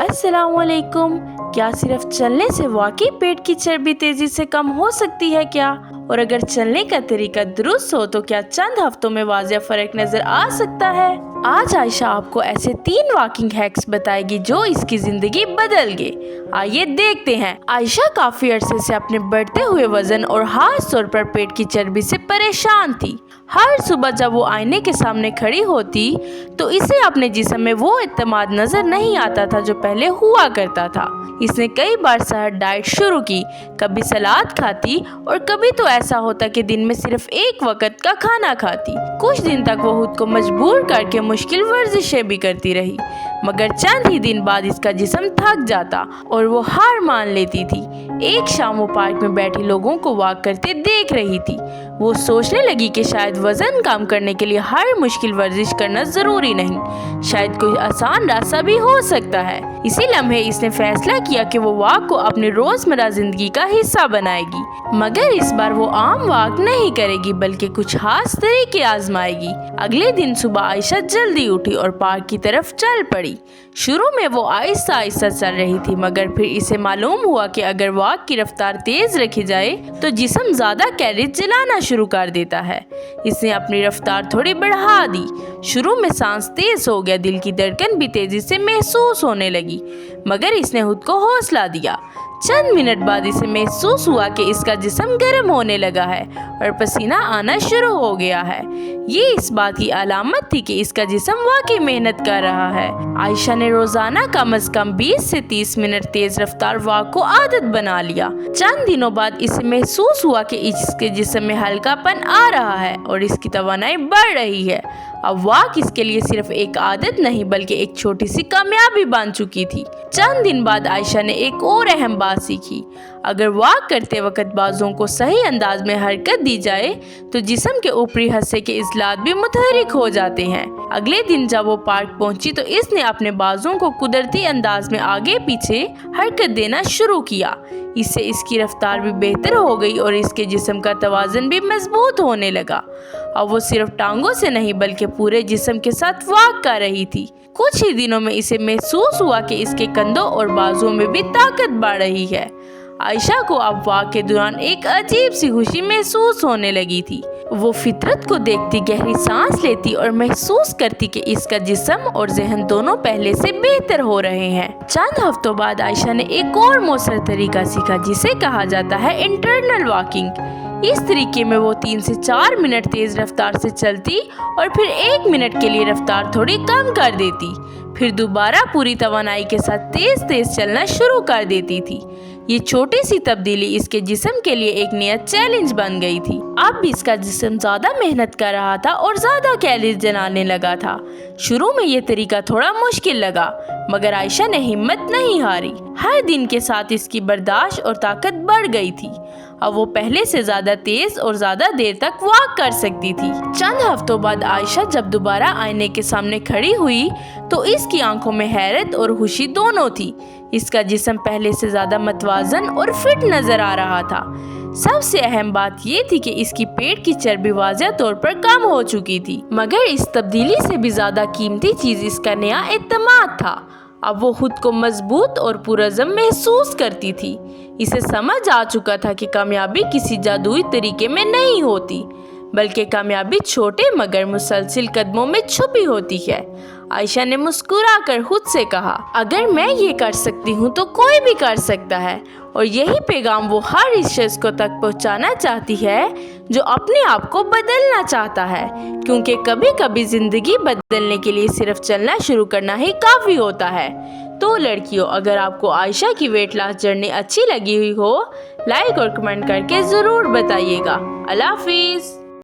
अस्सलाम वालेकुम। क्या सिर्फ चलने से वाकई पेट की चर्बी तेजी से कम हो सकती है क्या? और अगर चलने का तरीका दुरुस्त हो तो क्या चंद हफ्तों में वाज़िह फर्क नजर आ सकता है? आज आयशा आपको ऐसे 3 वॉकिंग हैक्स बताएगी जो इसकी जिंदगी बदल गए। आइए देखते हैं। आयशा काफी अरसे से अपने बढ़ते हुए वजन और खास तौर पर पेट की चर्बी से परेशान थी। हर सुबह जब वो आईने के सामने खड़ी होती तो इसे अपने जिस्म में वो इत्मीनान नजर नहीं आता था जो पहले हुआ करता था। इसने कई बार सहर डाइट शुरू की, कभी सलाद खाती और कभी तो ऐसा होता कि दिन में सिर्फ एक वक्त का खाना खाती। कुछ दिन तक वो खुद को मजबूर करके मुश्किल वर्जिशें भी करती रही, मगर चंद ही दिन बाद इसका जिस्म थक जाता और वो हार मान लेती थी। एक शाम वो पार्क में बैठे लोगों को वॉक करते देख रही थी। वो सोचने लगी कि शायद वजन कम करने के लिए हर मुश्किल वर्जिश करना जरूरी नहीं, शायद कोई आसान रास्ता भी हो सकता है। इसी लम्हे इसने फैसला किया कि वो वॉक को अपनी रोजमर्रा जिंदगी का हिस्सा बनाएगी, मगर इस बार वो आम वॉक नहीं करेगी बल्कि कुछ खास तरीके आजमाएगी। अगले दिन सुबह आयशा जल्दी उठी और पार्क की तरफ चल पड़ी। शुरू में वो आहिस्ता आहिस्ता चल रही थी, मगर फिर इसे मालूम हुआ कि अगर वॉक की रफ्तार तेज रखी जाए तो जिस्म ज्यादा कैलोरी जलाना शुरू कर देता है। इसने अपनी रफ्तार थोड़ी बढ़ा दी। शुरू में सांस तेज हो गया, दिल की धड़कन भी तेजी से महसूस होने लगी, मगर इसने खुद को हौसला दिया। चंद मिनट बाद इसे महसूस हुआ कि इसका जिस्म गर्म होने लगा है और पसीना आना शुरू हो गया है। ये इस बात की अलामत थी कि इसका जिस्म वाकई मेहनत कर रहा है। आयशा ने रोजाना कम से कम 20 से 30 मिनट तेज रफ्तार वॉक को आदत बना लिया। चंद दिनों बाद इसे महसूस हुआ कि इसके जिस्म में हल्कापन आ रहा है और इसकी तवानाई बढ़ रही है। अब वॉक इसके लिए सिर्फ एक आदत नहीं बल्कि एक छोटी सी कामयाबी बन चुकी थी। चंद दिन बाद आयशा ने एक और अहम बात सीखी। अगर वॉक करते वक्त बाजुओं को सही अंदाज में हरकत दी जाए तो जिस्म के ऊपरी हिस्से के इज़लात भी मुतहरिक हो जाते हैं। अगले दिन जब वो पार्क पहुंची तो इसने अपने बाजुओं को कुदरती अंदाज में आगे पीछे हरकत देना शुरू किया। इससे इसकी रफ्तार भी बेहतर हो गई और इसके जिस्म का तवाज़ुन भी मजबूत होने लगा। अब वो सिर्फ टांगों से नहीं बल्कि पूरे जिस्म के साथ वॉक कर रही थी। कुछ ही दिनों में इसे महसूस हुआ कि इसके कंधों और बाजुओं में भी ताकत बढ़ रही है। आयशा को अब वॉक के दौरान एक अजीब सी खुशी महसूस होने लगी थी। वो फितरत को देखती गहरी सांस लेती और महसूस करती कि इसका जिस्म और ज़हन दोनों पहले से बेहतर हो रहे हैं। चंद हफ्तों बाद आयशा ने एक और मौसर तरीका सीखा जिसे कहा जाता है इंटरनल वॉकिंग। इस तरीके में वो 3 से 4 मिनट तेज रफ्तार से चलती और फिर 1 मिनट के लिए रफ्तार थोड़ी कम कर देती, फिर दोबारा पूरी तवानाई के साथ तेज तेज चलना शुरू कर देती थी। ये छोटी सी तब्दीली इसके जिस्म के लिए एक नया चैलेंज बन गई थी। अब भी इसका जिस्म ज्यादा मेहनत कर रहा था और ज्यादा कैलोरी जलाने लगा था। शुरू में ये तरीका थोड़ा मुश्किल लगा, मगर आयशा ने हिम्मत नहीं हारी। हर दिन के साथ इसकी बर्दाश्त और ताकत बढ़ गई थी। अब वो पहले से ज्यादा तेज और ज्यादा देर तक वॉक कर सकती थी। चंद हफ्तों बाद आयशा जब दोबारा आईने के सामने खड़ी हुई तो इसकी आंखों में हैरत और खुशी दोनों थी। इसका जिस्म पहले से ज्यादा मतवाजन और फिट नजर आ रहा था। सबसे अहम बात ये थी कि इसकी पेट की चर्बी वाज़िह तौर पर कम हो चुकी थी, मगर इस तब्दीली से भी ज्यादा कीमती चीज इसका नया इत्मीनान था। अब वो खुद को मजबूत और पुरअज़्म महसूस करती थी। इसे समझ आ चुका था कि कामयाबी किसी जादुई तरीके में नहीं होती, बल्कि कामयाबी छोटे मगर मुसलसल कदमों में छुपी होती है। आयशा ने मुस्कुराकर खुद से कहा, अगर मैं ये कर सकती हूँ तो कोई भी कर सकता है। और यही पैगाम वो हर इस शख्स को तक पहुँचाना चाहती है जो अपने आप को बदलना चाहता है, क्योंकि कभी कभी जिंदगी बदलने के लिए सिर्फ चलना शुरू करना ही काफ़ी होता है। तो लड़कियों, अगर आपको आयशा की वेट लॉस जर्नी अच्छी लगी हुई हो, लाइक और कमेंट करके ज़रूर बताइएगा। अल्लाह हाफिज़।